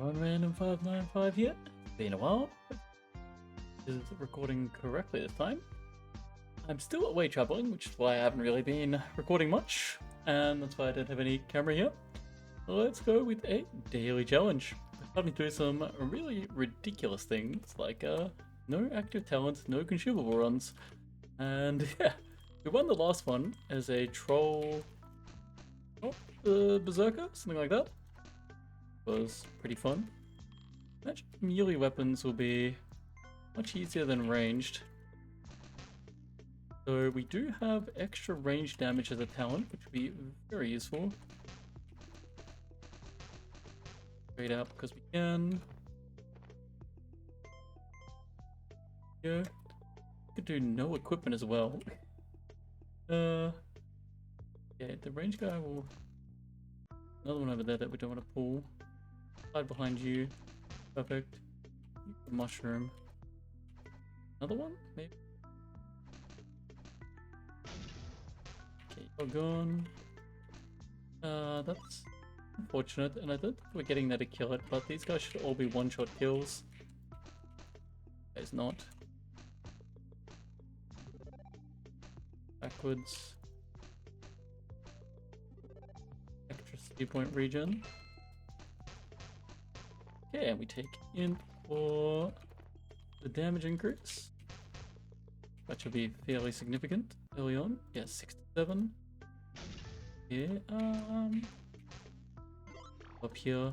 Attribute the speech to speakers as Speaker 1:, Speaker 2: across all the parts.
Speaker 1: Random 595 here. Been a while. Is it recording correctly this time? I'm still away traveling, which is why I haven't really been recording much, and that's why I don't have any camera here. Let's go with a daily challenge. Let me do some really ridiculous things like no active talent, no consumable runs, and yeah, we won the last one as a troll, berserker, something like that. Was pretty fun. Actually, melee weapons will be much easier than ranged. So we do have extra range damage as a talent, which would be very useful. Straight out because we can. Yeah. We could do no equipment as well. Yeah, the range guy will. Another one over there that we don't want to pull. Hide behind you. Perfect. Mushroom. Another one? Maybe? Okay, you're gone. That's unfortunate, and I don't think we're getting there to kill it, but these guys should all be one-shot kills. It's not. Backwards. Extra speed point regen. Okay, and we take in for the damage increase. That should be fairly significant early on. Yeah, 67. Yeah, up here.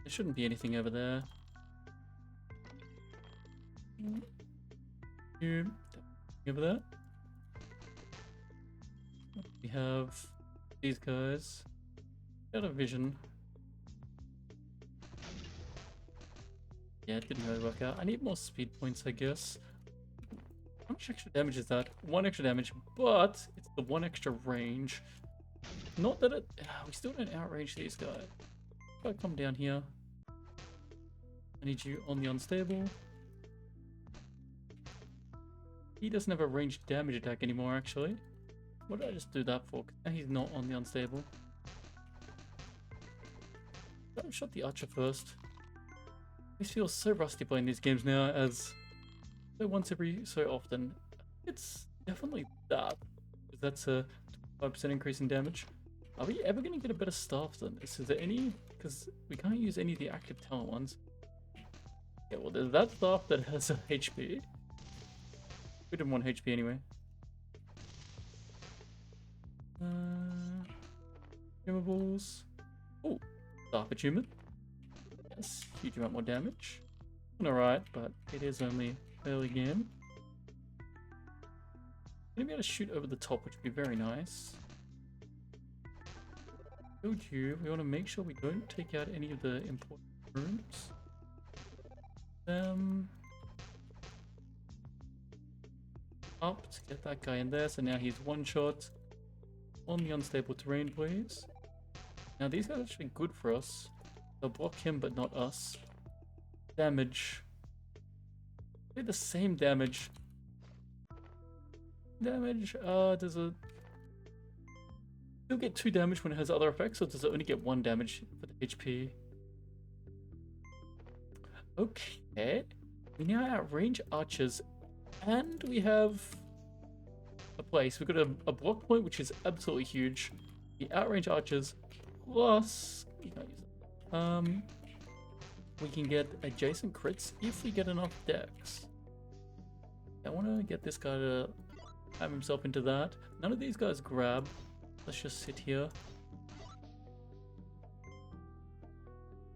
Speaker 1: There shouldn't be anything over there. Here, over there. We have these guys. Out of vision. Yeah, it didn't really work out. I need more speed points, I guess. How much extra damage is that? 1 extra damage, but it's the 1 extra range. Not that it... we still don't outrange these guys. If I come down here. I need you on the unstable. He doesn't have a ranged damage attack anymore, actually. What did I just do that for? Now he's not on the unstable. I'll shot the archer first. This feels so rusty playing these games now, as once every so often. It's definitely that. That's a 5% increase in damage. Are we ever going to get a better staff than this? Is there any? Because we can't use any of the active talent ones. Yeah, well, there's that staff that has a HP. We didn't want HP anyway. Consumables. Oh. Staff achievement. Yes, huge amount more damage. Alright, but it is only early game. Gonna be able to shoot over the top, which would be very nice. Build you. We want to make sure we don't take out any of the important rooms. Up to get that guy in there. So now he's one shot on the unstable terrain, please. Now these guys are actually good for us. They'll block him but not us. Damage. They're the same damage. Damage, does it still get 2 damage when it has other effects, or does it only get 1 damage for the HP? Okay. We now outrange archers, and we have a place. We've got a block point, which is absolutely huge. We outrange archers. Plus, we can't use it. We can get adjacent crits if we get enough dex. I want to get this guy to have himself into that. None of these guys grab. Let's just sit here.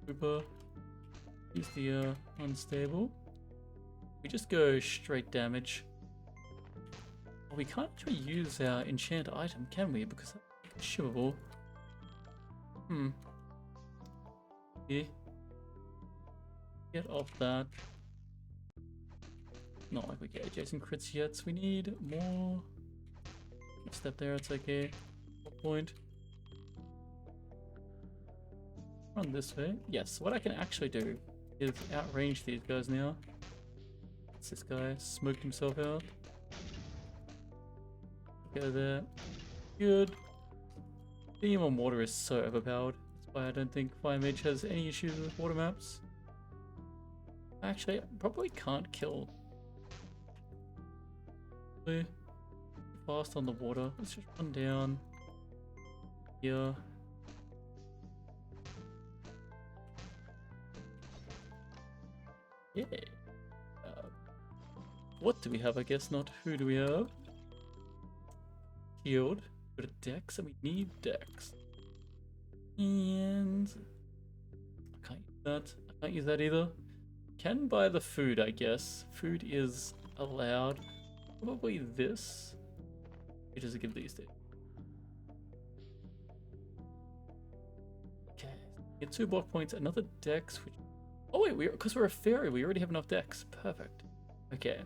Speaker 1: Cooper. Use the unstable. We just go straight damage. Well, we can't actually use our enchant item, can we? Because that's shimmable. Yeah. Get off that. Not like we get adjacent crits yet, so we need more. Step there, it's okay. Point. Run this way. Yes, what I can actually do is outrange these guys now. This guy smoked himself out. Go there. Good. Theme on water is so overpowered. That's why I don't think Fire Mage has any issues with water maps. Actually, I probably can't kill too fast on the water. Let's just run down here. Yeah. What do we have? I guess not. Who do we have? Healed. Got a dex, and we need dex. And I can't use that. I can't use that either. Can buy the food, I guess. Food is allowed. Probably this. It does give these days. Okay. Get 2 block points, another dex. Which... Oh wait, because we're a fairy, we already have enough dex. Perfect. Okay.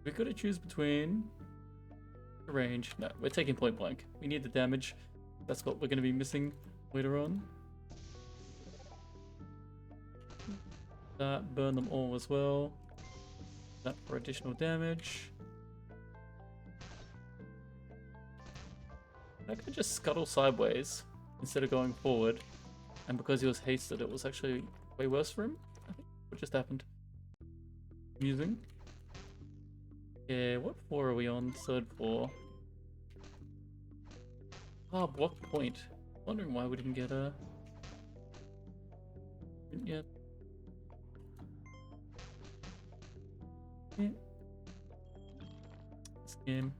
Speaker 1: We've got to choose between the range. No, we're taking point blank. We need the damage. That's what we're going to be missing later on. That, burn them all as well. That for additional damage. I could just scuttle sideways instead of going forward. And because he was hasted, it was actually way worse for him. I think what just happened. Amusing. Yeah, what floor are we on? 3rd floor. Ah, block point. Wondering why we didn't get a... yet. Yeah. This game.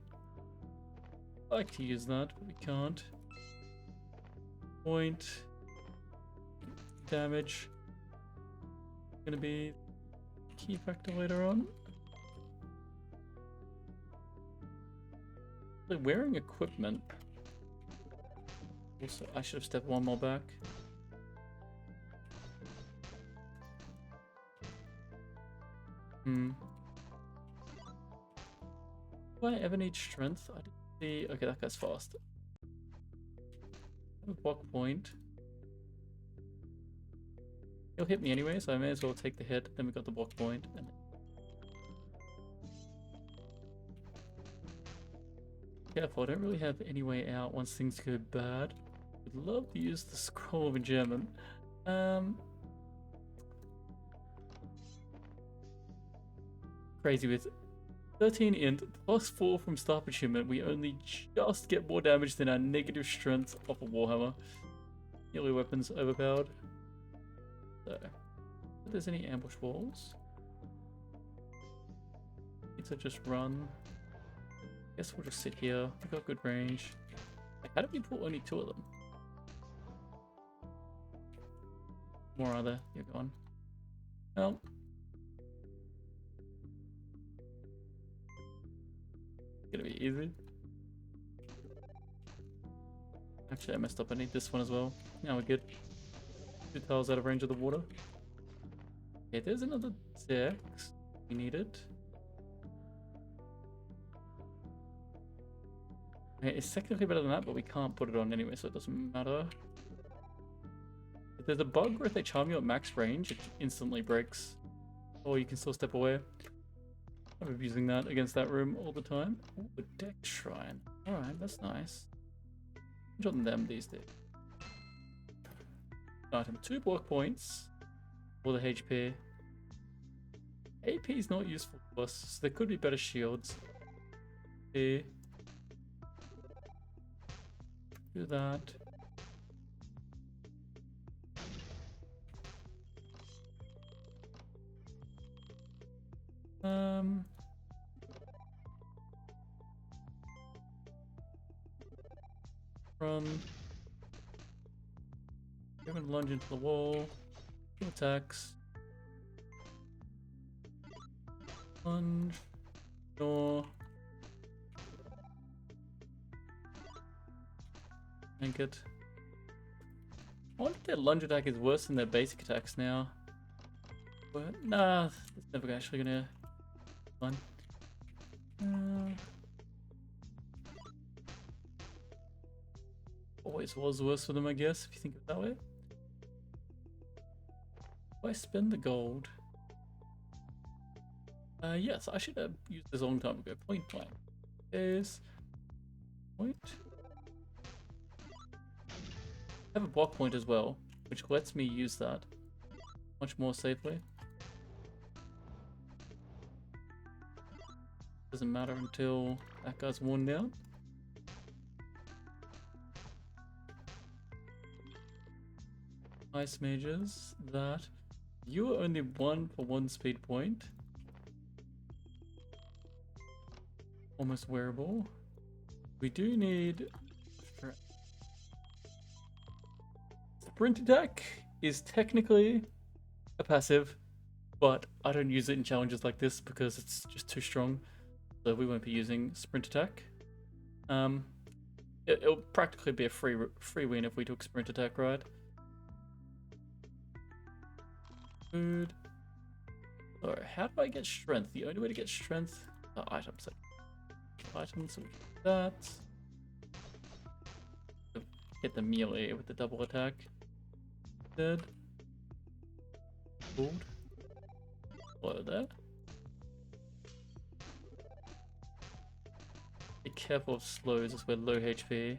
Speaker 1: I like to use that, but we can't. Point. Damage. Gonna be a key factor later on. So wearing equipment. Also, I should have stepped one more back. Do I ever need strength? I didn't see. Okay, that guy's fast. I have a block point. He'll hit me anyway, so I may as well take the hit. Then we got the block point. And careful, I don't really have any way out once things go bad. Would love to use the scroll of enchantment. Crazy with 13 int plus 4 from staff achievement, we only just get more damage than our negative strength off a warhammer. Melee weapons overpowered. So, if there's any ambush walls, need to just run. Guess we'll just sit here. We've got good range. Like, how did we pull only 2 of them? More are there? You're gone. Well. Gonna be easy. Actually, I messed up. I need this one as well. Now we're good. 2 tiles out of range of the water. Okay, there's another dex. We need it. Okay, it's technically better than that, but we can't put it on anyway, so it doesn't matter. If there's a bug where if they charm you at max range, it instantly breaks. Or you can still step away. I'm abusing that against that room all the time. Ooh, a deck shrine. Alright, that's nice. Which on them these days? Item 2 block points for the HP. AP is not useful to us, so there could be better shields. Okay. Do that. Run. You're gonna lunge into the wall. 2 attacks. Lunge. Door. Make it. I wonder if their lunge attack is worse than their basic attacks now. But, nah, it's never actually gonna be fun. Always was worse for them, I guess, if you think of it that way. Do I spend the gold? Yes, I should have used this a long time ago. Point blank. There's point. have a block point as well, which lets me use that much more safely. Doesn't matter until that guy's worn down. Ice mages, that you are only 1 for 1 speed point. Almost wearable. We do need sprint attack is technically a passive, but I don't use it in challenges like this because it's just too strong. So we won't be using sprint attack. It'll practically be a free win if we took sprint attack, right? Food. Alright, how do I get strength? The only way to get strength are items. Items, so we do that. Hit the melee with the double attack. Dead. Pulled. Below there. Be careful of slows as we're low HP.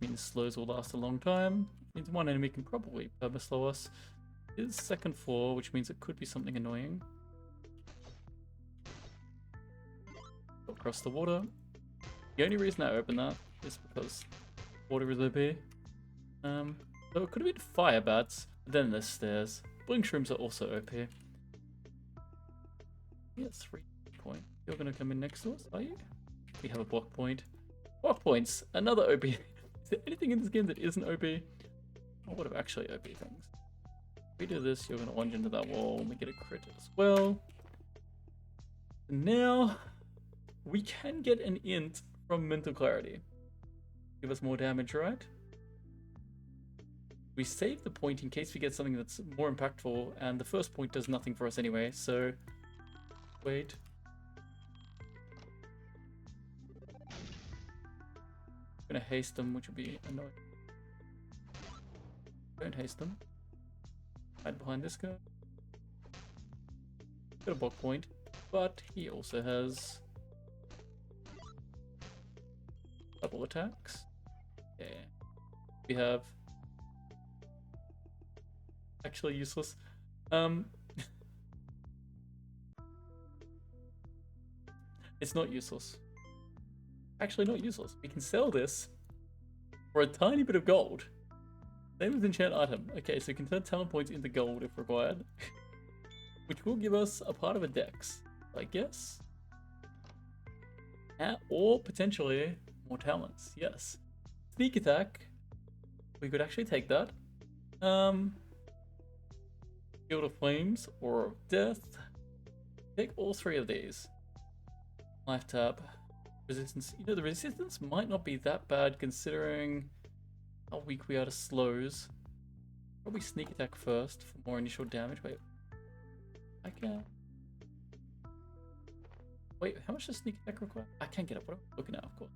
Speaker 1: Means slows will last a long time. Means one enemy can probably perma-slow us. It is second floor, which means it could be something annoying. Go across the water. The only reason I open that is because water is OP. So it could have been fire bats, but then there's stairs. Blink shrooms are also OP. Yeah, 3 point. You're gonna come in next to us, are you? We have a block point. Block points, another OP. Is there anything in this game that isn't OP? Or what are actually OP things? If we do this, you're gonna lunge into that wall and we get a crit as well. And now we can get an int from mental clarity. Give us more damage, right? We save the point in case we get something that's more impactful, and the first point does nothing for us anyway, so wait. I'm gonna haste them, which would be annoying. Don't haste them. Hide behind this guy. Got a block point, but he also has double attacks. Yeah. We have actually useless. It's not useless. Actually not useless. We can sell this for a tiny bit of gold. Same as enchant item. Okay, so we can turn talent points into gold if required. Which will give us a part of a dex, I guess. Or potentially more talents, yes. Sneak attack. We could actually take that. Shield of Flames or of Death. Take all 3 of these. Life tap. Resistance. You know, the resistance might not be that bad considering how weak we are to slows. Probably sneak attack first for more initial damage. Wait. I can. Wait, how much does sneak attack require? I can't get up. What am I looking at, of course.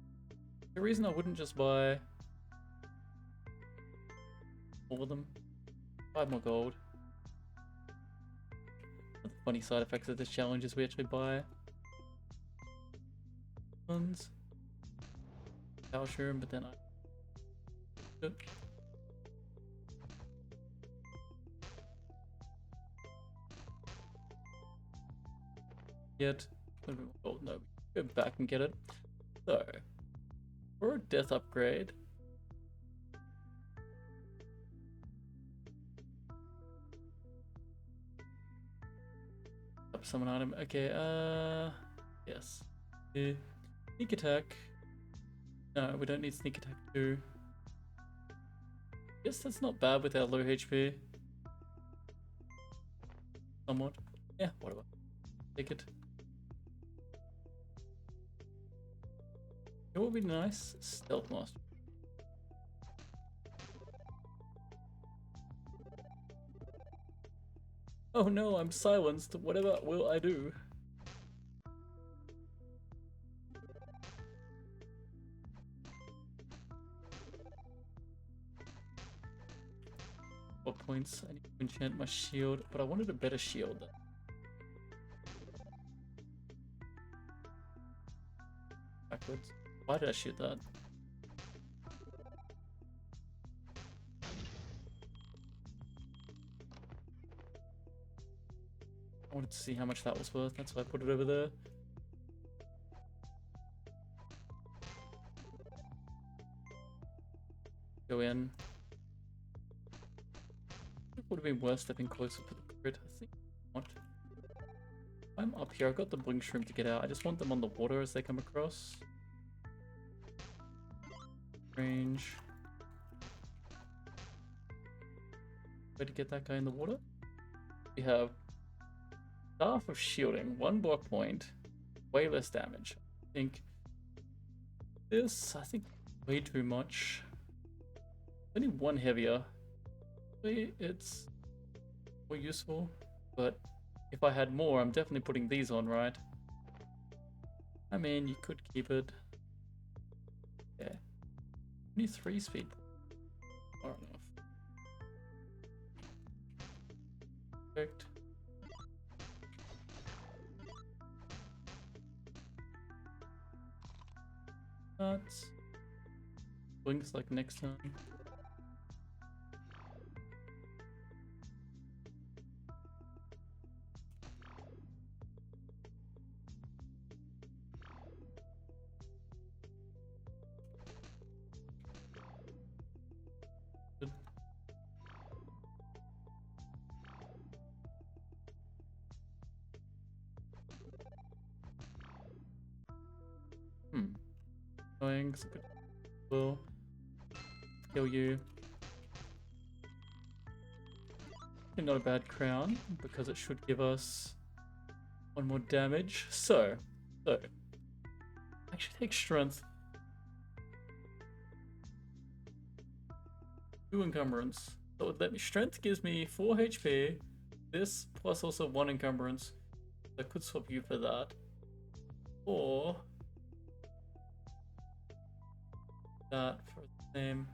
Speaker 1: The reason I wouldn't just buy all of them. 5 more gold. The funny side effects of this challenge is we actually buy ones. Power shroom, but then I good. Yet oh no, go back and get it. So for a death upgrade, up summon item. Okay, yes. Sneak attack. No, we don't need sneak attack 2. Guess that's not bad with our low HP. Somewhat. Yeah, whatever. Take it. It would be nice. Stealth master. Oh no, I'm silenced. Whatever will I do? What points? I need to enchant my shield, but I wanted a better shield. Backwards. Why did I shoot that? wanted to see how much that was worth. That's why I put it over there. Go in. It would have been worth stepping closer to the grid. I think not. I'm up here. I've got the blink shrimp to get out. I just want them on the water as they come across. Range. Way to get that guy in the water. We have Staff of Shielding, 1 block point, way less damage. I think way too much. Only 1 heavier. It's more useful, but if I had more, I'm definitely putting these on, right? I mean, you could keep it. Yeah. Only 3 speed. Far enough. Perfect. That's blinks like next time. Going, so good. Will kill you. Not a bad crown because it should give us 1 more damage. So actually take strength. 2 encumbrance. So let me strength gives me 4 HP. This plus also 1 encumbrance. I could swap you for that. Or that for the same.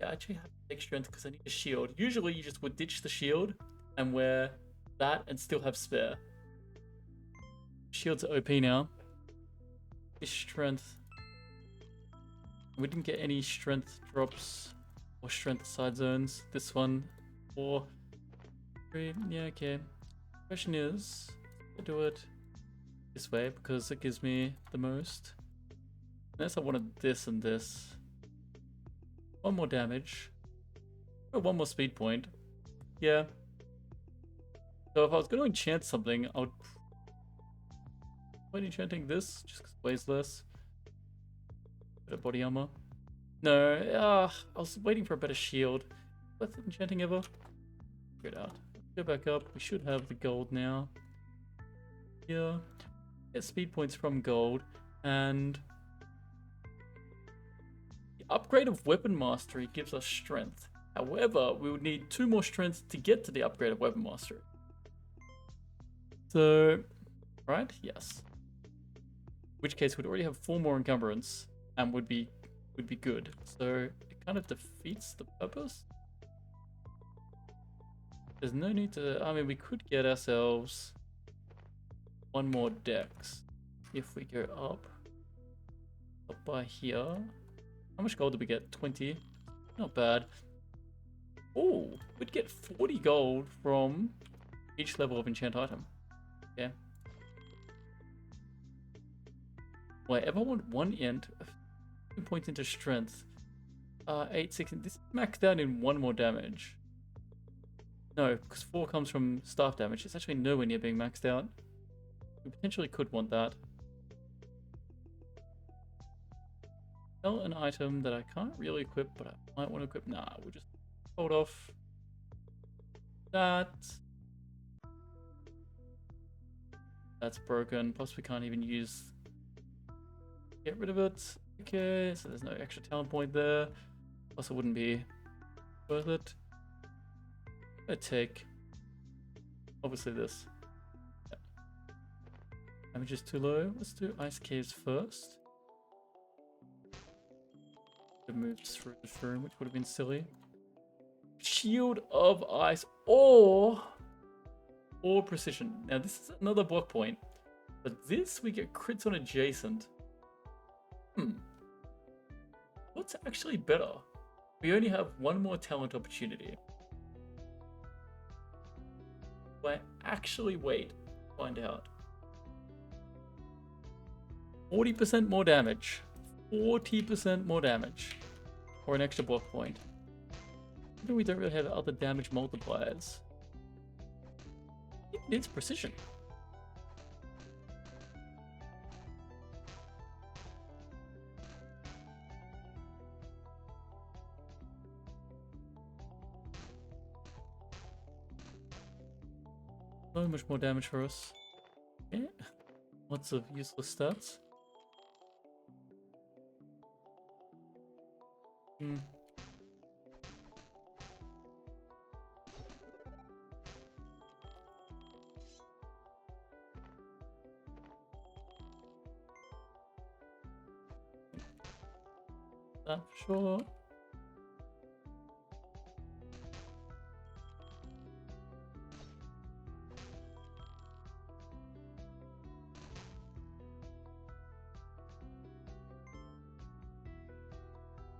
Speaker 1: Yeah, I actually have to take strength because I need a shield. Usually you just would ditch the shield and wear that and still have spare. Shields are OP now. This strength. We didn't get any strength drops or strength side zones. This one, 4, 3. Yeah, okay. Question is, I do it this way because it gives me the most. Unless I wanted this and this. 1 more damage. Or 1 more speed point. Yeah. So if I was going to enchant something, I would. Why enchanting this? Just because it weighs less. Better body armor. No, I was waiting for a better shield. Worth enchanting ever? Figure it out. Go back up. We should have the gold now. Yeah. Get speed points from gold. And the upgrade of weapon mastery gives us strength. However, we would need 2 more strength to get to the upgrade of weapon mastery. So, right? Yes. In which case, we'd already have 4 more encumbrance and would be good. So it kind of defeats the purpose. There's no need to. I mean, we could get ourselves 1 more dex if we go up by here. How much gold did we get? 20. Not bad. Oh, we'd get 40 gold from each level of enchant item. Yeah. Wait, ever want 1 int, 2 points into strength. 8, 6. This is maxed out in 1 more damage. No, because 4 comes from staff damage. It's actually nowhere near being maxed out. We potentially could want that. Sell an item that I can't really equip, but I might want to equip. Nah, we'll just hold off that. That's broken. Plus we can't even use. Get rid of it. Okay, so there's no extra talent point there. Plus it wouldn't be worth it. I'm gonna take obviously this. Yeah. Damage is too low. Let's do ice caves first. It moved through the room, which would have been silly. Shield of ice or precision. Now this is another block point, but this we get crits on adjacent. What's actually better? We only have 1 more talent opportunity. Do I actually wait to find out? 40% more damage. 40% more damage. Or an extra block point. Maybe we don't really have other damage multipliers. It needs precision. So much more damage for us. Yeah. Lots of useless stats. Hmm. That for sure.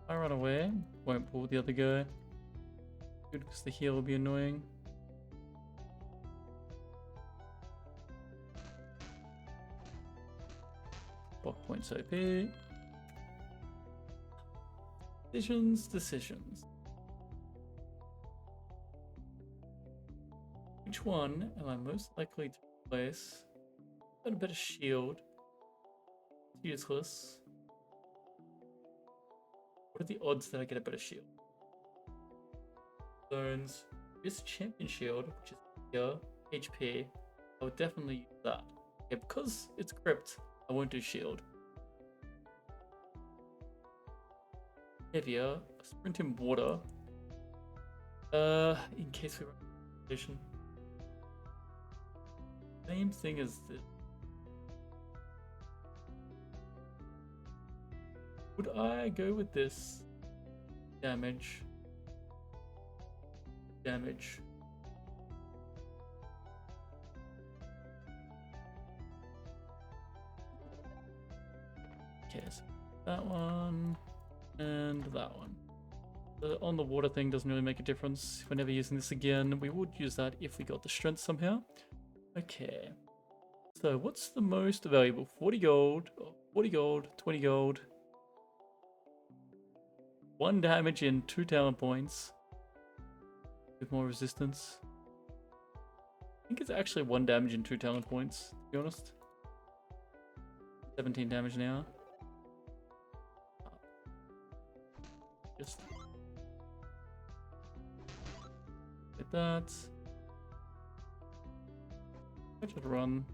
Speaker 1: I run away, won't pull the other guy. Good, because the heal will be annoying. Block points OP. Decisions. Which one am I most likely to replace? Got a better shield. It's useless. What are the odds that I get a better shield? Zones. This champion shield, which is here, HP. I would definitely use that. Okay, because it's crypt, I won't do shield. Heavier, sprint in water. In case we run station. Same thing as this. Would I go with this? Damage. Okay, so that one and that one. The on the water thing doesn't really make a difference. If we're never using this again, we would use that if we got the strength somehow. Okay. So what's the most valuable? 40 gold, 40 gold, 20 gold. 1 damage in 2 talent points. With more resistance. I think it's actually 1 damage in 2 talent points, to be honest. 17 damage now. Just like that. I should run.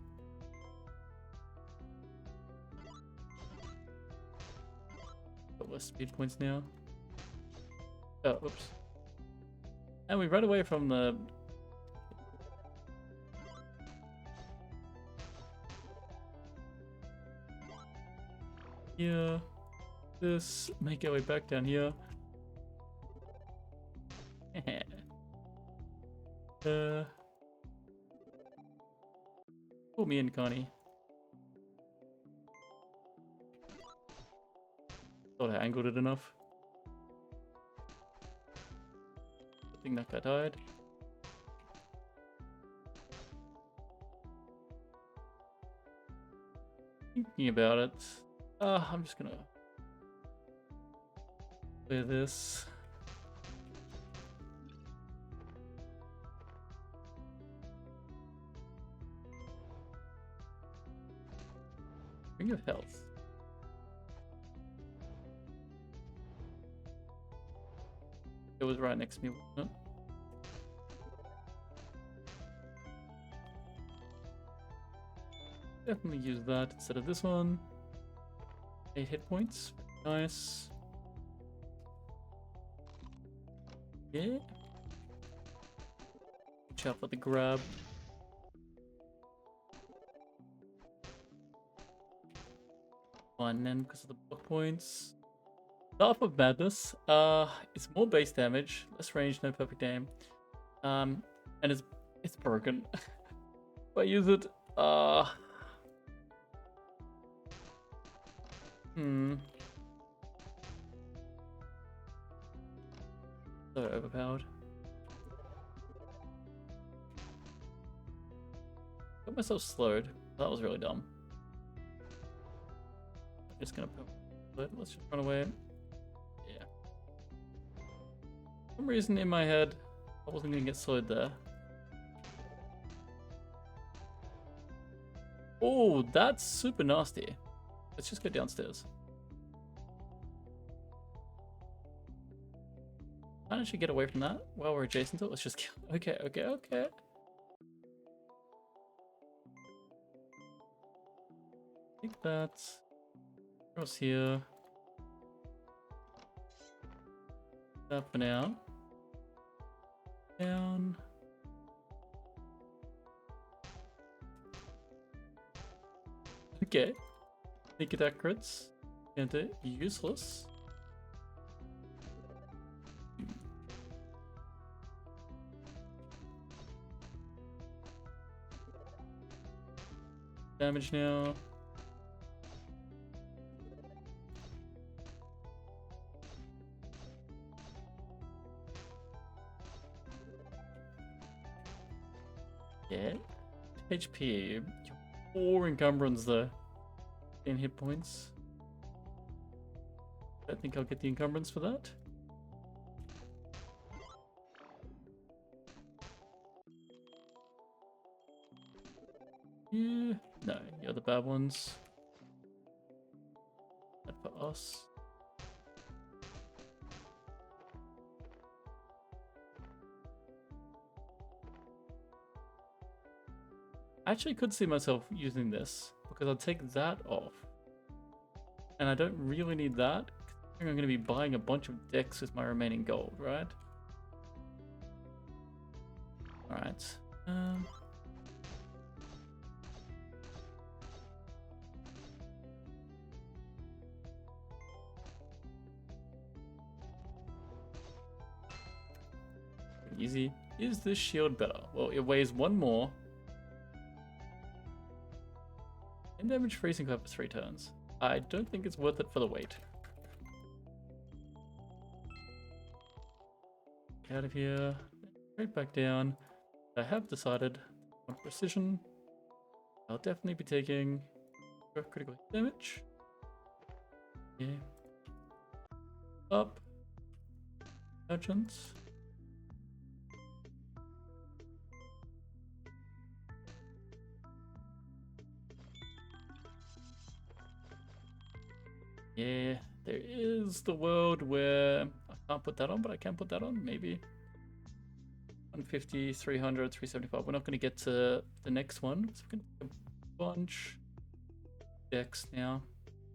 Speaker 1: Got less speed points now. Oh, oops. And we ran away from the... Yeah. This. Make our way back down here. Pull me in, Connie. Thought I angled it enough. I think that guy died. Thinking about it. I'm just gonna play this. Ring of Health. It was right next to me, wasn't it? Definitely use that instead of this one. 8 hit points. Nice. Yeah. Watch out for the grab. One then because of the block points. Staff of Madness. It's more base damage, less range, no perfect aim. And it's broken. If I use it, so overpowered. Got myself slowed. That was really dumb. I'm just gonna put. Let's just run away. Yeah. For some reason in my head, I wasn't gonna get slowed there. Oh, that's super nasty. Let's just go downstairs. Can't actually get away from that while we're adjacent to it. Let's just kill. Okay, okay, okay. Take that. Cross here. That for now. Down. Okay. Sneak attack crits. Enter useless. Damage now. Yeah. HP. 4 encumbrance though. 10 hit points. I think I'll get the encumbrance for that. Yeah. No, you're the bad ones. That for us. I actually could see myself using this because I'll take that off. And I don't really need that. I'm going to be buying a bunch of decks with my remaining gold, right? Alright. Easy. Is this shield better? Well, it weighs 1 more. And damage freezing clap for 3 turns. I don't think it's worth it for the weight. Get out of here. Straight back down. I have decided on precision. I'll definitely be taking critical damage. Yeah. Up. Merchants. Yeah, there is the world where I can't put that on, but I can put that on, maybe. 150, 300, 375. We're not going to get to the next one, so we're going to take a bunch decks now.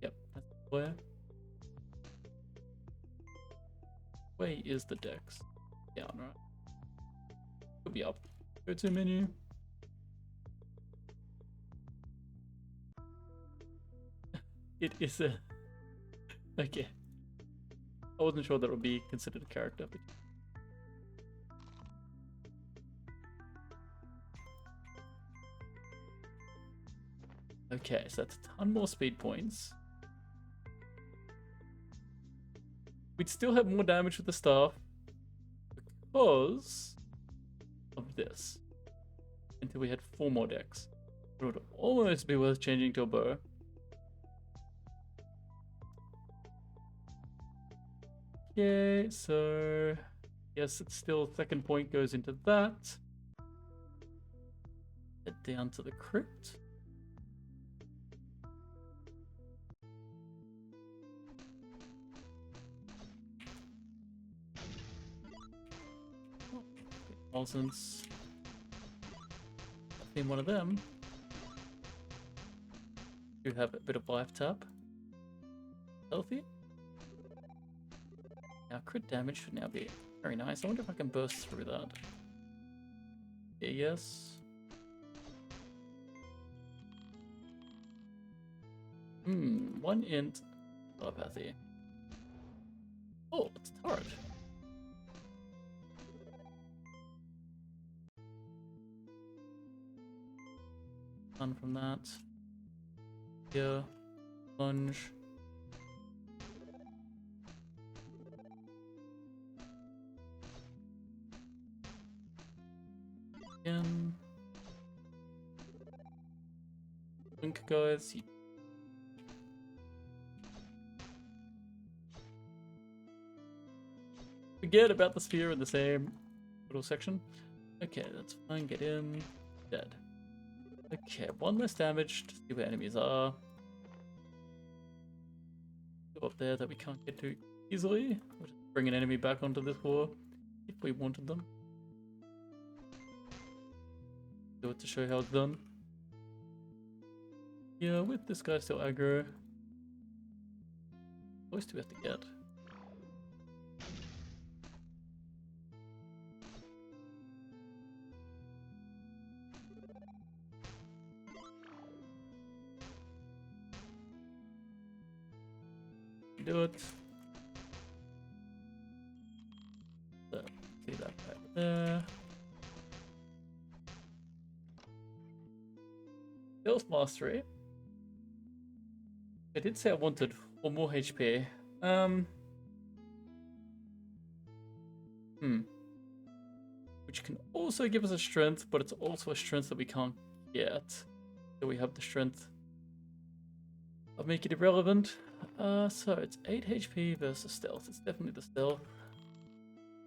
Speaker 1: Yep, that's where. Way is the dex? Down, right? Could be up. Go to menu. It is a... Okay. I wasn't sure that would be considered a character. But... Okay, so that's a ton more speed points. We'd still have more damage with the staff because of this. Until we had 4 more decks. It would almost be worth changing to a bow. Okay, so yes, it's still 2nd point goes into that. Head down to the crypt. Nonsense. I've been one of them. You have a bit of life tap. Healthy. Now crit damage should now be very nice. I wonder if I can burst through that. Yeah, yes. 1 int telepathy. Oh, it's a turret. Run from that. Here. Lunge. Again. Link, guys. Forget about the sphere in the same little section. Okay, that's fine. Get in. Dead. Okay, one less damage to see where enemies are. Go up there that we can't get to easily. We'll just bring an enemy back onto this floor if we wanted them. Do it to show how it's done. Yeah, with this guy still aggro. Always do we have to get. Do it. So, see that right there. Skills mastery. I did say I wanted 4 more HP. Which can also give us a strength, but it's also a strength that we can't get. So we have the strength of making it irrelevant. So it's 8 HP versus stealth. It's definitely the stealth.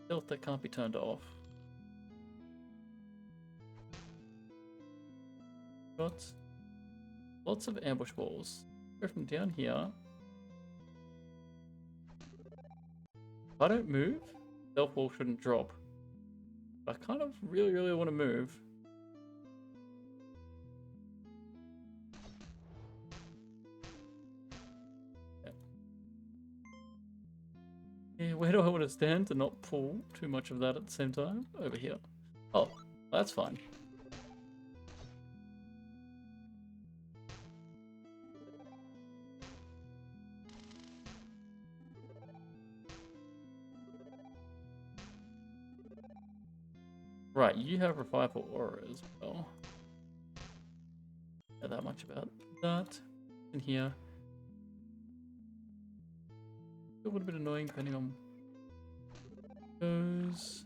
Speaker 1: Stealth that can't be turned off. Got lots of ambush balls. Go from down here. If I don't move, stealth ball shouldn't drop. But I kind of really want to move. Yeah, where do I want to stand to not pull too much of that at the same time? Over here. Oh, that's fine. Right, you have Revival Aura as well. Not that much about that. In here. A little bit annoying depending on those.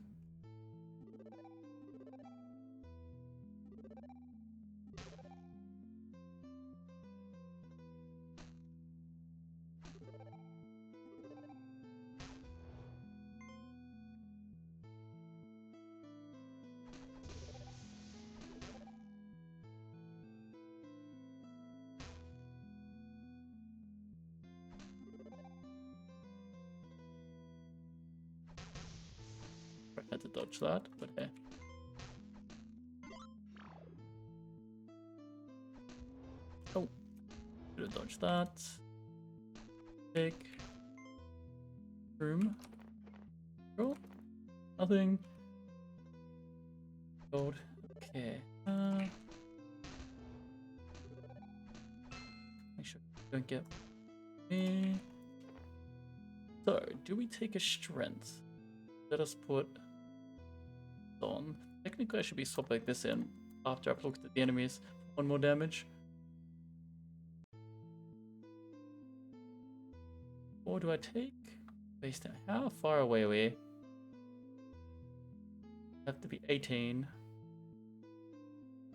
Speaker 1: I had to dodge that, but hey. Oh, should have dodged that. Take room. Roll. Nothing. Gold. Okay. Make sure you don't get me. So, do we take a strength? Let us put on. Technically, I should be swapping this in after I've looked at the enemies. 1 more damage. Or do I take? Based on how far away are we? Have to be 18.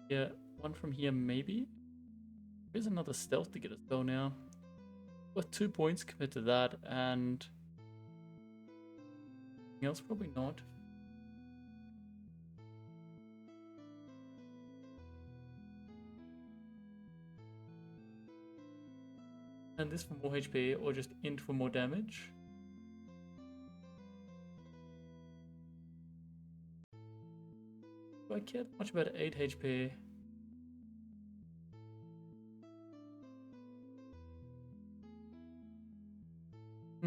Speaker 1: Yeah, 1 from here maybe. There's another stealth to get us though now. Worth 2 points compared to that, and anything else probably not. And this for more HP, or just int for more damage. Do I care much about 8 HP? I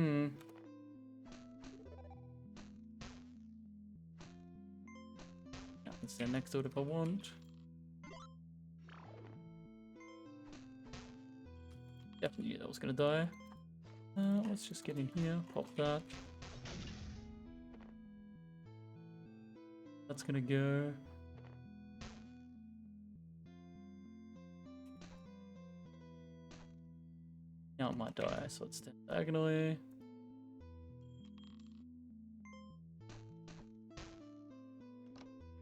Speaker 1: can stand next to it if I want. Definitely knew that was gonna die. Let's just get in here, pop that. That's gonna go. Now it might die, so it's diagonally.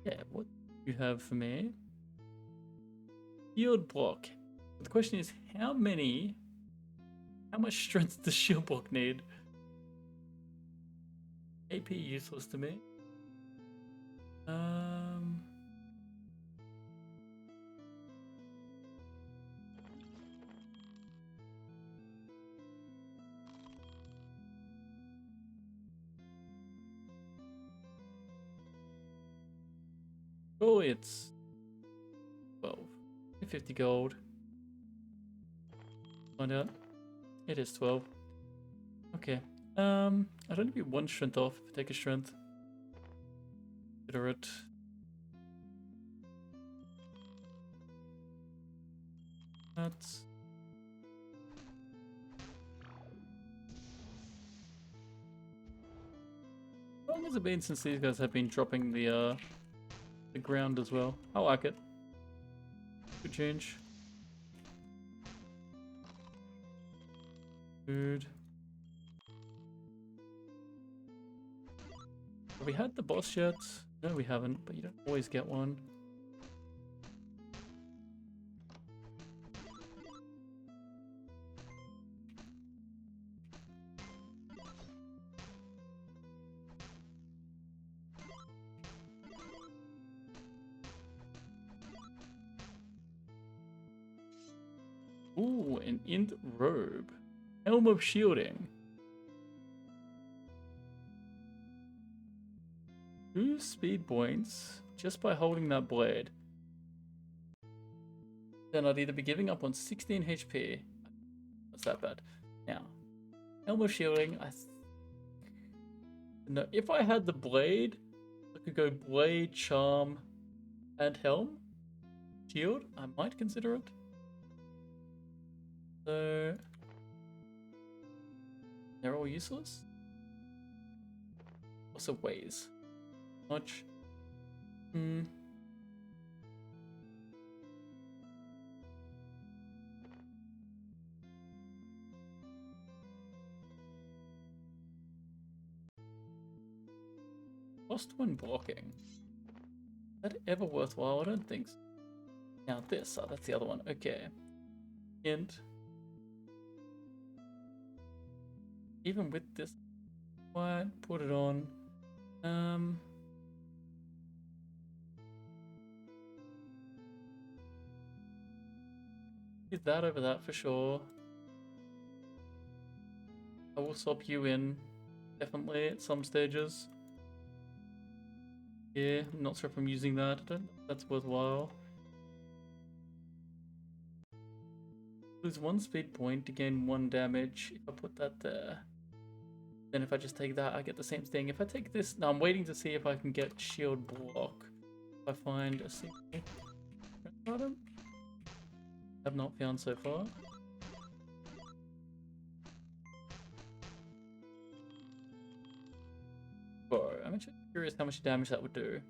Speaker 1: Yeah, what do you have for me? Field block. The question is, how much strength does shield block need? AP useless to me. Surely it's 12. 50 gold. Find out. It is 12. Okay. I'd only be 1 strength off if I take a strength. Consider it. That's... How long has it been since these guys have been dropping the ground as well? I like it. Good change. Food. Have we had the boss yet? No, we haven't, but you don't always get one. Ooh, an int robe. Helm of shielding. 2 speed points just by holding that blade. Then I'd either be giving up on 16 HP. That's that bad. Now, Helm of shielding, no, if I had the blade, I could go blade, charm, and helm. Shield, I might consider it. So they're all useless. Also weighs much. Lost when blocking. Is that ever worthwhile? I don't think so. Now this, that's the other one. Okay. Hint. Even with this, what? Put it on. Do that over that for sure. I will swap you in, definitely at some stages. Yeah, I'm not sure if I'm using that. I don't know if that's worthwhile. Lose 1 speed point to gain 1 damage. If I put that there, then if I just take that, I get the same thing. If I take this, now I'm waiting to see if I can get shield block. If I find a single item, have not found so far. Bro, I'm actually curious how much damage that would do.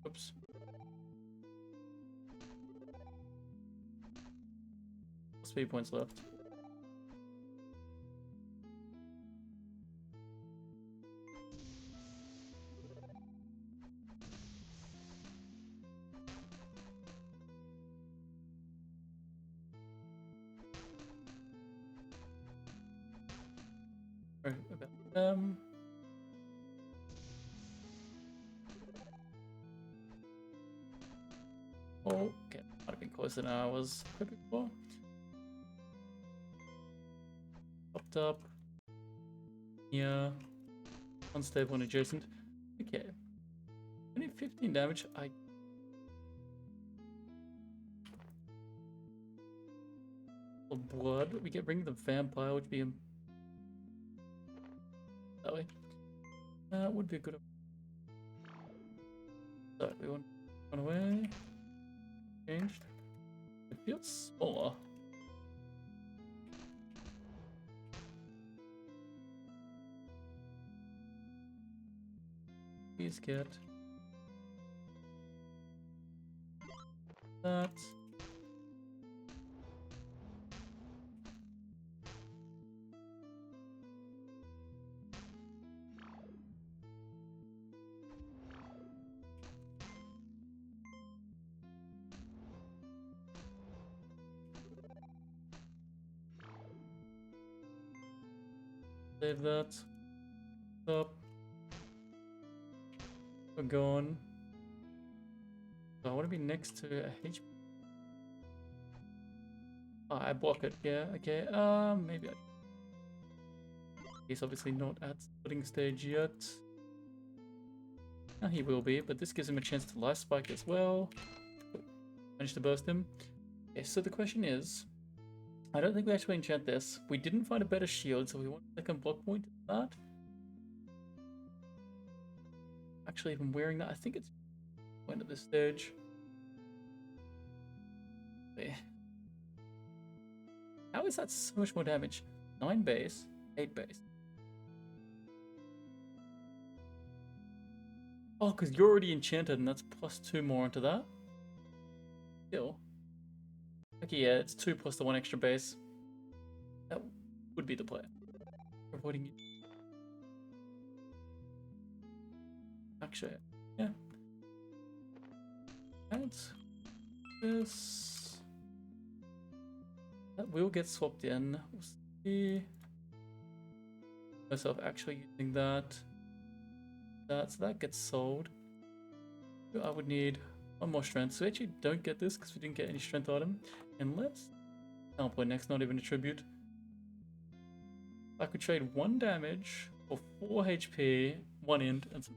Speaker 1: Oops. Speed points left. Okay, might have been closer than I was hoping for. Popped up. Yeah. Unstable and adjacent. Okay. Only 15 damage. Blood. We get Ring of the Vampire, which would be that way. Would be a good. So we want to run away. Changed. It feels smaller. Please get that. Save that. Stop. We're gone. So I want to be next to a HP. Oh, I block it. Yeah, okay. Maybe I... He's obviously not at splitting stage yet. Now he will be, but this gives him a chance to life spike as well. Managed to burst him. Okay, so the question is, I don't think we actually enchant this. We didn't find a better shield, so we want a second block point to that. Actually, even wearing that, I think it's point at this stage. Okay. How is that so much more damage? 9 base, 8 base. Oh, because you're already enchanted, and that's +2 more onto that. Still. Okay, yeah, it's 2 plus the 1 extra base. That would be the play. Avoiding you. Actually, yeah. And this... That will get swapped in. We'll see myself actually using that. So that gets sold. I would need 1 more strength. So we actually don't get this because we didn't get any strength item. And let's point next, not even a tribute. I could trade 1 damage for 4 HP, 1 int, and some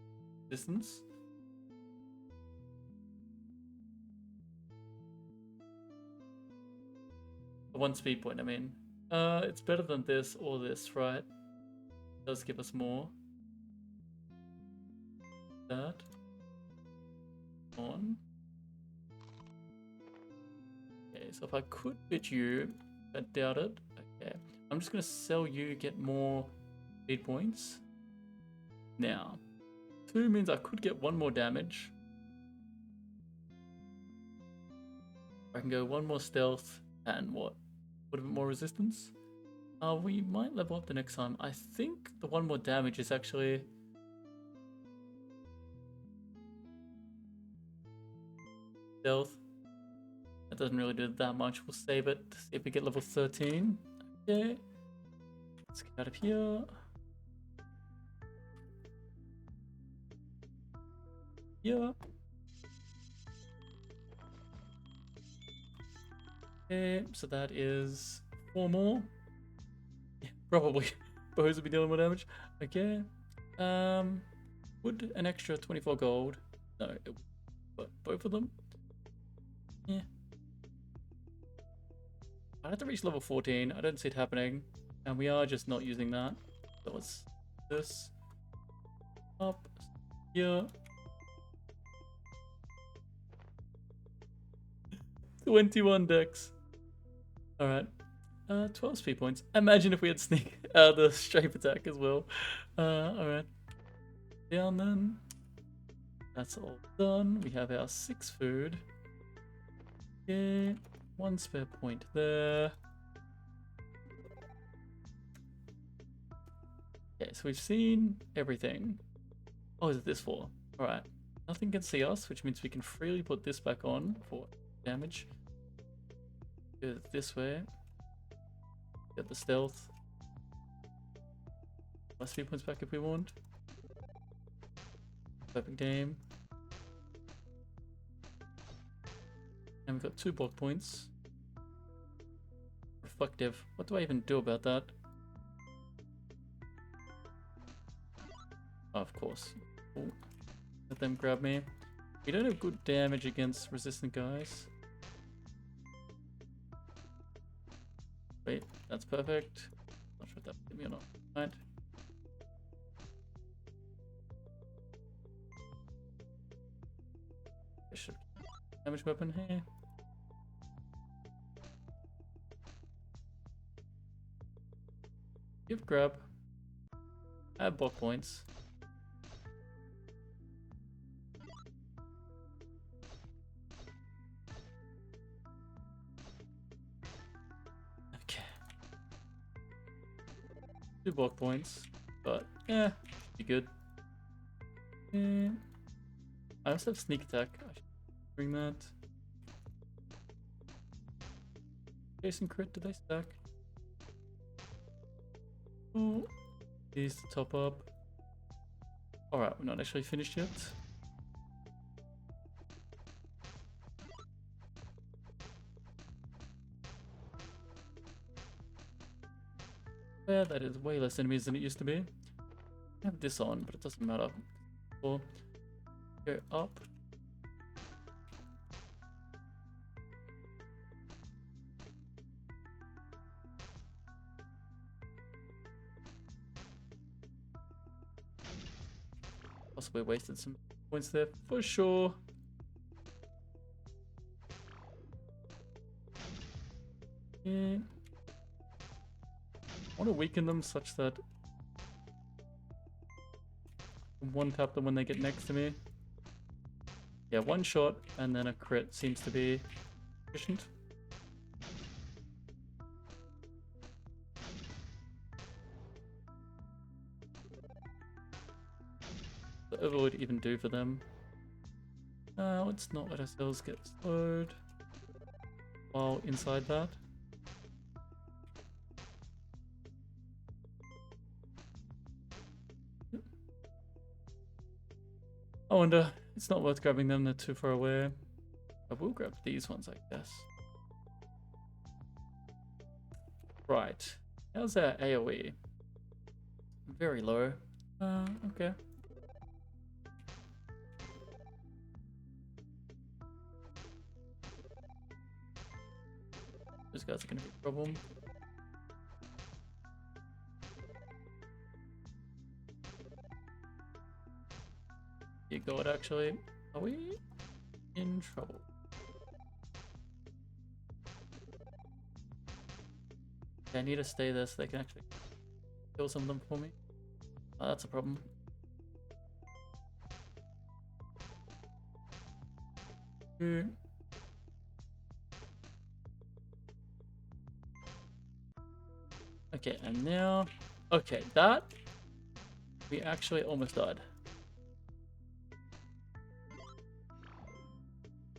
Speaker 1: distance. One speed point, I mean. It's better than this or this, right? It does give us more. That. On. Okay, so if I could bid you, I doubt it. Okay. I'm just gonna sell you, get more speed points. Now, 2 means I could get 1 more damage. I can go 1 more stealth and what? A bit more resistance. We might level up the next time. I think the 1 more damage is actually... Stealth. That doesn't really do that much. We'll save it. See if we get level 13. Okay. Let's get out of here. Yeah. Okay, so that is 4 more. Yeah, probably. Bows will be dealing with damage. Okay. Would an extra 24 gold? No, it would. But both of them? Yeah. I have to reach level 14. I don't see it happening. And we are just not using that. So let's this up here. 21 dex. Alright. 12 speed points. Imagine if we had sneak the strafe attack as well. Alright. Down then. That's all done. We have our 6 food. Okay. 1 spare point there. Okay, so we've seen everything. Oh, is it this for? Alright. Nothing can see us, which means we can freely put this back on for damage. Do it this way. Get the stealth. Plus 3 points back if we want. Perfect game. And we've got 2 block points. Reflective. What do I even do about that? Oh, of course. Ooh. Let them grab me. We don't have good damage against resistant guys. Wait, that's perfect. Not sure if that hit me or not. Right. Bishop. Damage weapon here. Give grab. Add block points. Okay. 2 block points, but yeah, be good. Yeah. I also have sneak attack. I should bring that. Jason crit, did they stack? Oh. These to top up. Alright, we're not actually finished yet. Yeah, that is way less enemies than it used to be. I have this on, but it doesn't matter. Or go up. Possibly wasted some points there for sure. Yeah. I want to weaken them such that I can one tap them when they get next to me. Yeah, one shot and then a crit seems to be efficient. The overload even do for them. Let's not let ourselves get slowed while inside that. I wonder, it's not worth grabbing them, they're too far away. I will grab these ones, I guess. Right, how's our AoE? Very low. Okay. Those guys are gonna be a problem. You got it, actually. Are we in trouble? Okay, I need to stay there so they can actually kill some of them for me. Oh, that's a problem. Okay, and now... Okay, that... We actually almost died.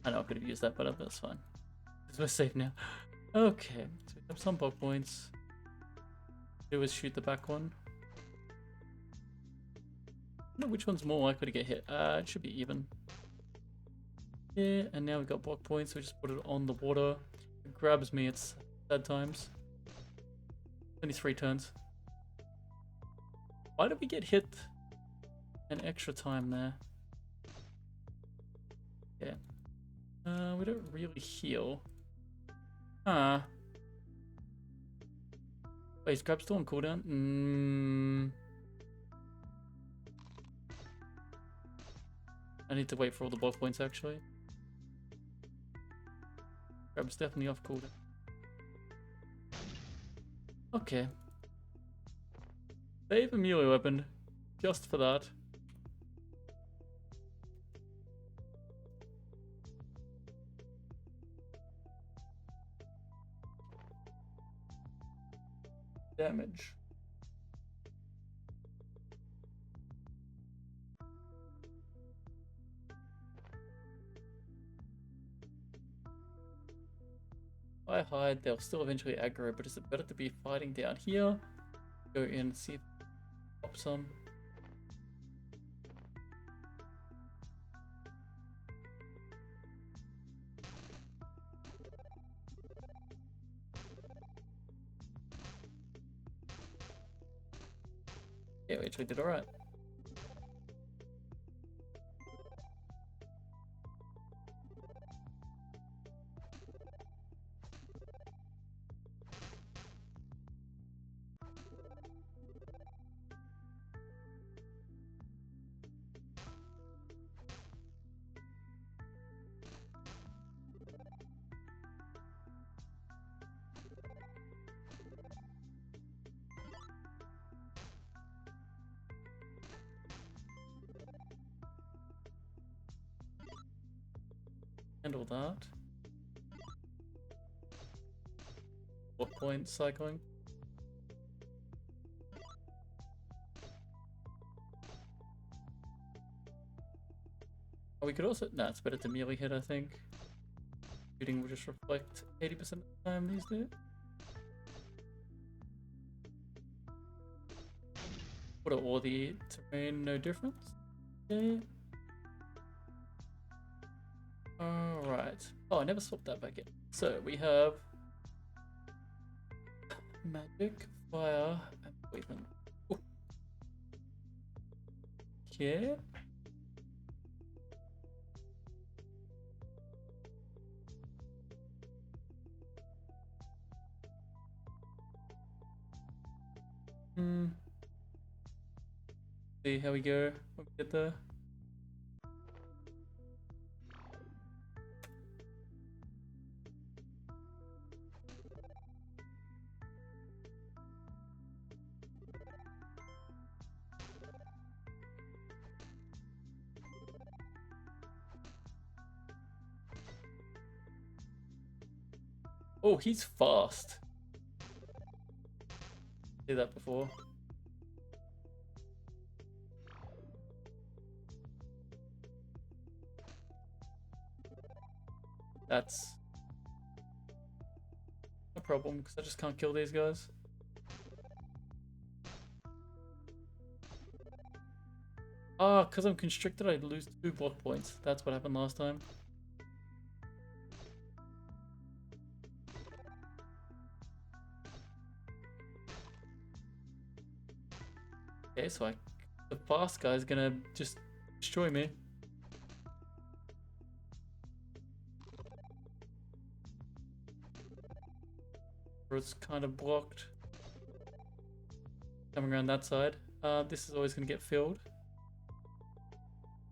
Speaker 1: I know I could have used that, but that's fine. Because we're safe now. Okay, so we have some bug points. Do is shoot the back one. I don't know which one's more likely to get hit. It should be even. Yeah, and now we've got block points, so we just put it on the water. It grabs me, it's sad times. Only 3 turns. Why did we get hit an extra time there? Yeah. We don't really heal. Wait, is grab still on cooldown? I need to wait for all the block points actually. Grab's definitely off cooldown. Okay. Save a melee weapon. Just for that. Damage. If I hide, they'll still eventually aggro, but is it better to be fighting down here? Go in and see if I pop some. Yeah, we actually did alright. Handle that. Block point cycling. Oh, we could also... Nah, it's better to melee hit, I think. Shooting will just reflect 80% of the time these days. What are all the terrain? No difference. Okay. Alright. Oh, I never swapped that back in. So we have magic, fire, and poison. Ooh. Okay. See how we go when we get there. Oh, he's fast. Did that before. That's a problem because I just can't kill these guys. Ah, because I'm constricted, I lose 2 block points. That's what happened last time. Okay, so the fast guy's gonna just destroy me. Or it's kind of blocked. Coming around that side. This is always gonna get filled.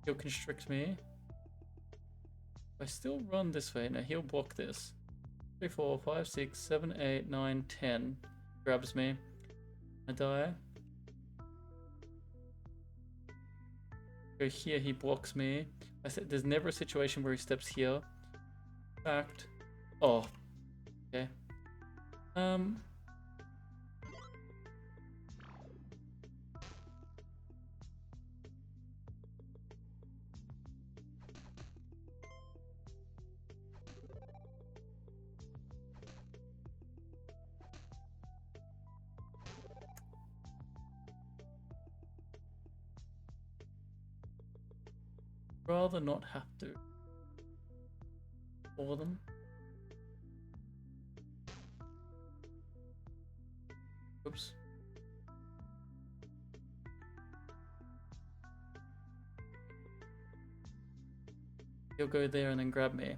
Speaker 1: He'll constrict me. If I still run this way, now he'll block this. 3, 4, 5, 6, 7, 8, 9, 10. Grabs me. I die. Go here, he blocks me. I said there's never a situation where he steps here. Fact. Oh. Okay. Rather not have to. All of them. Oops. He'll go there and then grab me.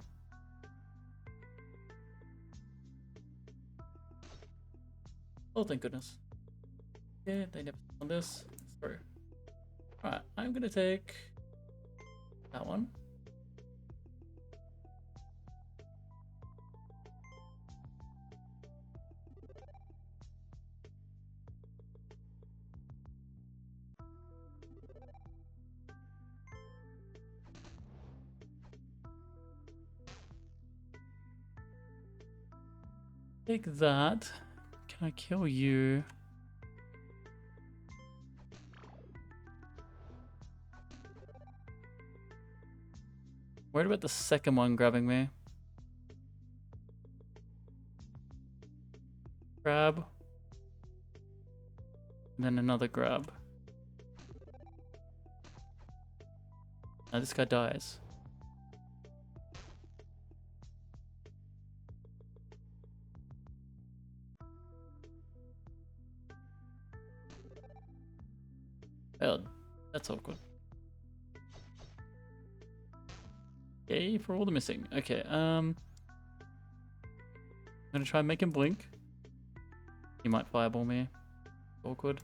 Speaker 1: Oh, thank goodness. Yeah, they never on this. Through. Alright, I'm gonna take that one. Take that. Can I kill you? Worried about the second one grabbing me. Grab. And then another grab. Now this guy dies. Well, that's awkward. Yay for all the missing. Okay, I'm gonna try and make him blink. He might fireball me. Awkward.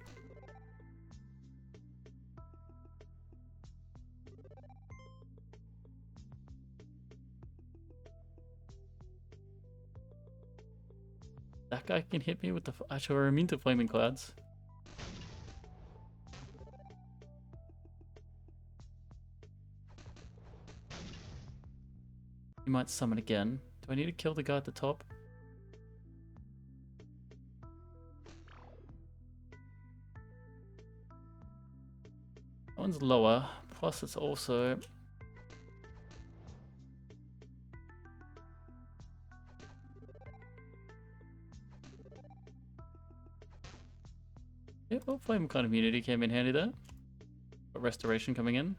Speaker 1: That guy can hit me with the... Actually, we're immune to flaming clouds. He might summon again. Do I need to kill the guy at the top? That one's lower. Plus it's also... Yep. Well, flame kind of immunity came in handy there. Got restoration coming in.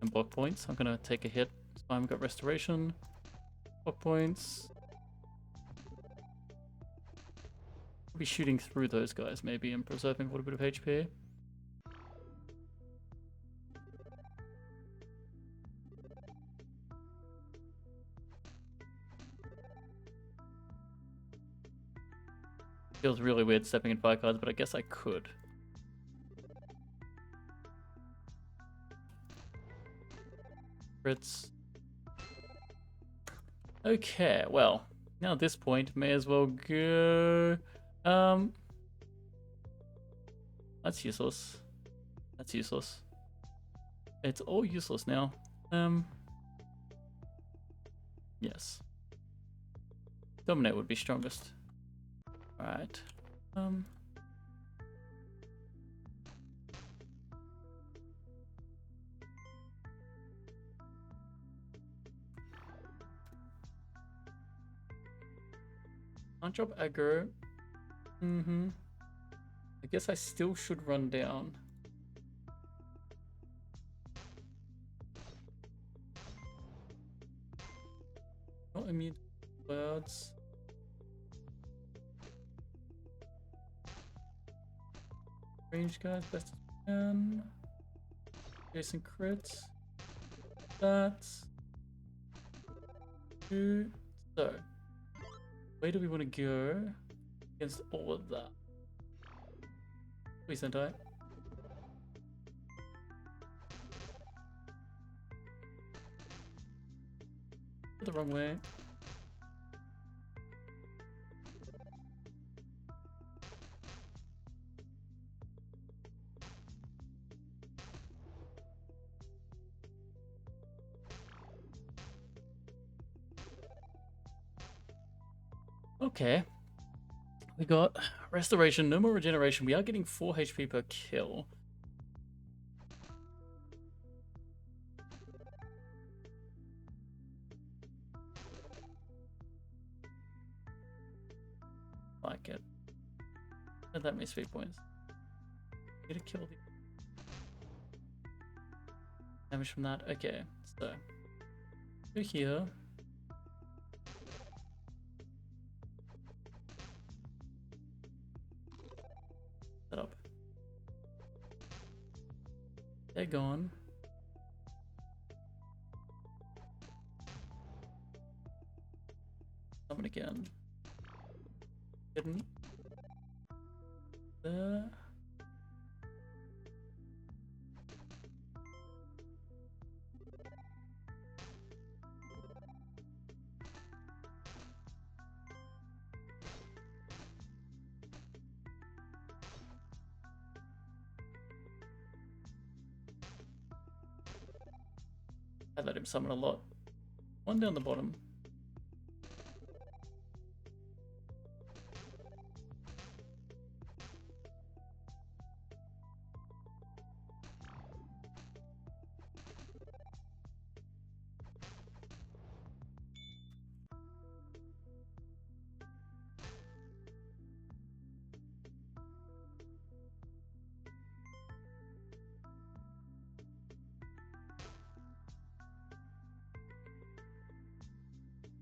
Speaker 1: And block points. I'm gonna take a hit. It's fine, we've got restoration. Block points. We'll be shooting through those guys maybe and preserving a little bit of HP. Feels really weird stepping in fire cards, but I guess I could. Crits. Okay, well, now at this point, may as well go. That's useless. That's useless. It's all useless now. Yes. Dominate would be strongest. Alright. Can't drop aggro. I guess I still should run down. Not immune to clouds. Range guys, best as we can. Jason crits. That's 2. So, where do we want to go against all of that? Please don't die. The wrong way. Okay. We got restoration, no more regeneration. We are getting 4 HP per kill. Like it. Not that many speed points. Need to kill the damage from that. Okay, so go here. Set up. They're gone. Summon again. Hidden. There. I let him summon a lot. One down the bottom.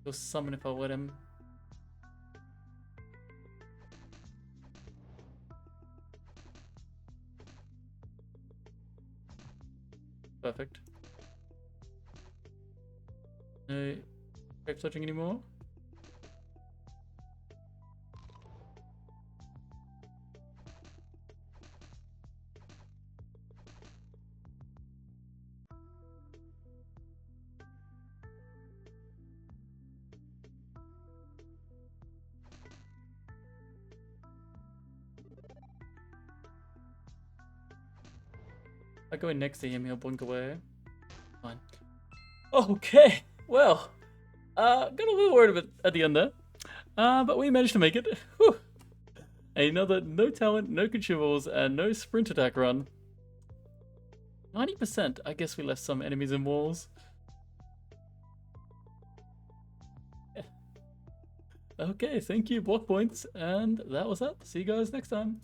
Speaker 1: He'll summon if I let him. Perfect. No grave touching anymore. I go in next to him, he'll blink away. Fine. Okay, well, got a little worried about at the end there, but we managed to make it. Whew. Another no talent, no consumables, and no sprint attack run. 90%. I guess we left some enemies in walls. Okay, thank you, block points, and that was that. See you guys next time.